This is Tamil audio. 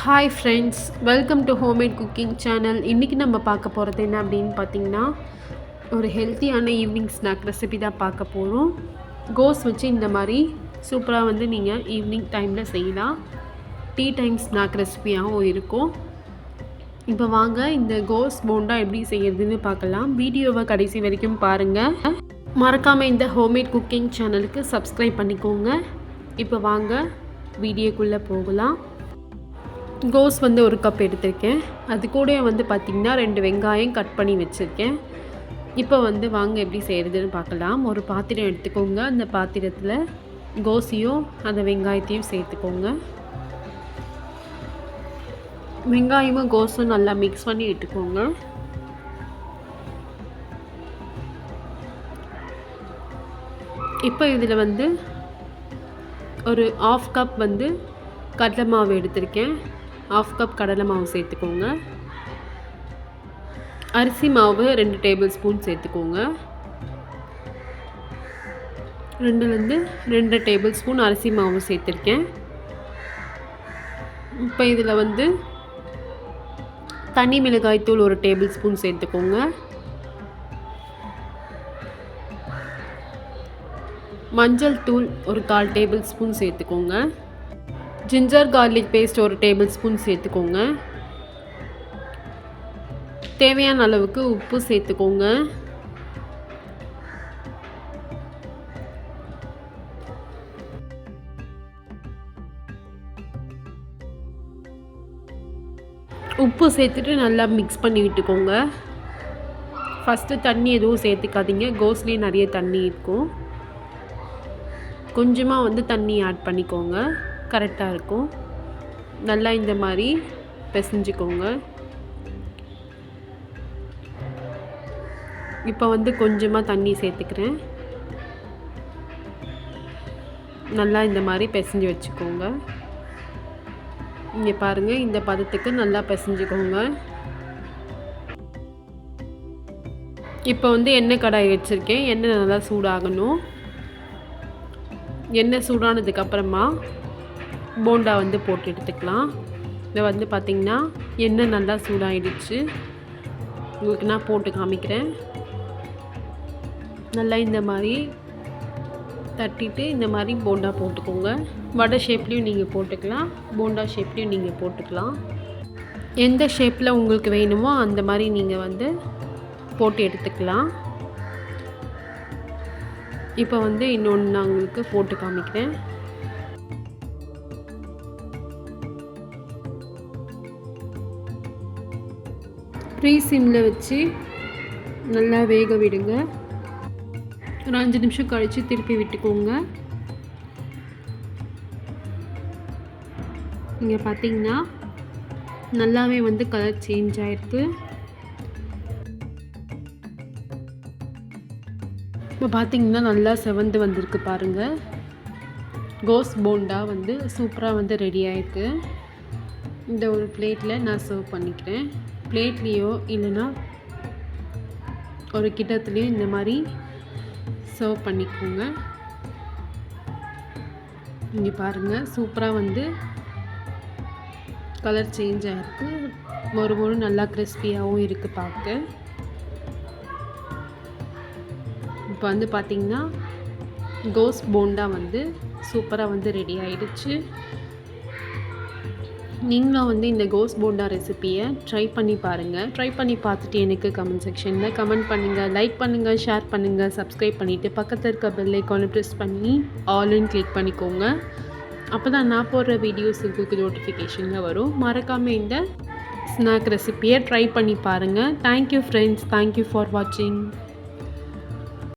Hi friends, welcome to homemade cooking channel. இன்றைக்கி நம்ம பார்க்க போகிறது என்ன அப்படின்னு பார்த்திங்கன்னா, ஒரு ஹெல்த்தியான ஈவினிங் ஸ்நாக் ரெசிபி தான் பார்க்க போகிறோம். கோஸ் வச்சு இந்த மாதிரி சூப்பராக நீங்கள் ஈவினிங் டைமில் செய்யலாம். டீ டைம் ஸ்நாக் ரெசிபியாகவும் இருக்கும். இப்போ வாங்க இந்த கோஸ் போண்டா எப்படி செய்யறதுன்னு பார்க்கலாம். வீடியோவை கடைசி வரைக்கும் பாருங்கள். மறக்காமல் இந்த ஹோம்மேட் குக்கிங் சேனலுக்கு சப்ஸ்கிரைப் பண்ணிக்கோங்க. இப்போ வாங்க வீடியோக்குள்ளே போகலாம். கோஸ் ஒரு கப் எடுத்திருக்கேன். அது கூட பார்த்திங்கன்னா 2 வெங்காயம் கட் பண்ணி வச்சுருக்கேன். இப்போ வாங்க எப்படி செய்கிறதுன்னு பார்க்கலாம். ஒரு பாத்திரம் எடுத்துக்கோங்க. அந்த பாத்திரத்தில் கோஸையும் அந்த வெங்காயத்தையும் சேர்த்துக்கோங்க. வெங்காயமும் கோஸும் நல்லா மிக்ஸ் பண்ணி விட்டுக்கோங்க. இப்போ இதில் ஒரு 1/2 கப் கடலை மாவு எடுத்திருக்கேன். 1/2 கப் கடலை மாவு சேர்த்துக்கோங்க. அரிசி மாவு 2 டேபிள் ஸ்பூன் சேர்த்துக்கோங்க. 2 டேபிள் ஸ்பூன் அரிசி மாவு சேர்த்துருக்கேன். இப்போ இதில் தனி மிளகாய் தூள் 1 டேபிள் ஸ்பூன் சேர்த்துக்கோங்க. மஞ்சள் தூள் 1/4 டேபிள் ஸ்பூன் சேர்த்துக்கோங்க. Ginger garlic paste 1 tablespoon சேர்த்துக்கோங்க. தேவையான அளவுக்கு உப்பு சேர்த்துக்கோங்க. உப்பு சேர்த்துட்டு நல்லா மிக்ஸ் பண்ணி விட்டுக்கோங்க. ஃபஸ்ட்டு தண்ணி எதுவும் சேர்த்துக்காதீங்க. கோஸ்லேயே நிறைய தண்ணி இருக்கும். கொஞ்சமாக தண்ணி ஆட் பண்ணிக்கோங்க. கரெக்டாக இருக்கும். நல்லா இந்த மாதிரி பிசைஞ்சுக்கோங்க. இப்போ கொஞ்சமாக தண்ணி சேர்த்துக்கிறேன். நல்லா இந்த மாதிரி பிசைஞ்சு வச்சுக்கோங்க. இங்கே பாருங்கள், இந்த பதத்துக்கு நல்லா பிசைஞ்சுக்கோங்க. இப்போ எண்ணெய் கடாய் வச்சுருக்கேன். எண்ணெய் நல்லா சூடாகணும். எண்ணெய் சூடானதுக்கப்புறமா போண்டா போட்டு எடுத்துக்கலாம். இதை பார்த்திங்கன்னா எண்ணெய் நல்லா சூடாகிடுச்சு. உங்களுக்கு நான் போட்டு காமிக்கிறேன். நல்லா இந்த மாதிரி தட்டிட்டு இந்த மாதிரி போண்டா போட்டுக்கோங்க. வடை ஷேப்லேயும் நீங்கள் போட்டுக்கலாம், போண்டா ஷேப்லேயும் நீங்கள் போட்டுக்கலாம். எந்த ஷேப்பில் உங்களுக்கு வேணுமோ அந்த மாதிரி நீங்கள் போட்டு எடுத்துக்கலாம். இப்போ இன்னொன்று நான் உங்களுக்கு போட்டு காமிக்கிறேன். ப்ரீ சிம்மில் வச்சு நல்லா வேக விடுங்க. ஒரு 5 நிமிஷம் கழித்து திருப்பி விட்டுக்கோங்க. இங்கே பார்த்தீங்கன்னா நல்லாவே கலர் சேஞ்ச் ஆகிருக்கு. இப்போ பார்த்தீங்கன்னா நல்லா செவந்து வந்திருக்கு பாருங்கள். கோஸ் போண்டா சூப்பராக ரெடி ஆகிருக்கு. இந்த ஒரு பிளேட்டில் நான் சர்வ் பண்ணிக்கிறேன். பிளேட்லேயோ இல்லைன்னா ஒரு கிட்டத்துலேயோ இந்த மாதிரி சர்வ் பண்ணிக்கோங்க. இங்கே பாருங்கள், சூப்பராக கலர் சேஞ்ச் ஆகிருக்கு. ஒரு நல்லா கிறிஸ்பியாகவும் இருக்குது பார்க்க. இப்போ பார்த்திங்கன்னா கோஸ் போண்டா சூப்பராக ரெடி ஆகிடுச்சு. நீங்களும் இந்த கோஸ் போண்டா ரெசிப்பியை ட்ரை பண்ணி பாருங்கள். ட்ரை பண்ணி பார்த்துட்டு எனக்கு கமெண்ட் செக்ஷனில் கமெண்ட் பண்ணுங்கள், லைக் பண்ணுங்கள், ஷேர் பண்ணுங்கள், சப்ஸ்கிரைப் பண்ணிவிட்டு பக்கத்தில் இருக்க பெல் ஐக்கானை ப்ரெஸ் பண்ணி ஆல்னு கிளிக் பண்ணிக்கோங்க. அப்போ தான் நான் போடுற வீடியோஸ் உங்களுக்கு நோட்டிஃபிகேஷனில் வரும். மறக்காமல் இந்த ஸ்நாக் ரெசிப்பியை ட்ரை பண்ணி பாருங்கள். தேங்க்யூ ஃப்ரெண்ட்ஸ், தேங்க்யூ ஃபார் வாட்சிங்.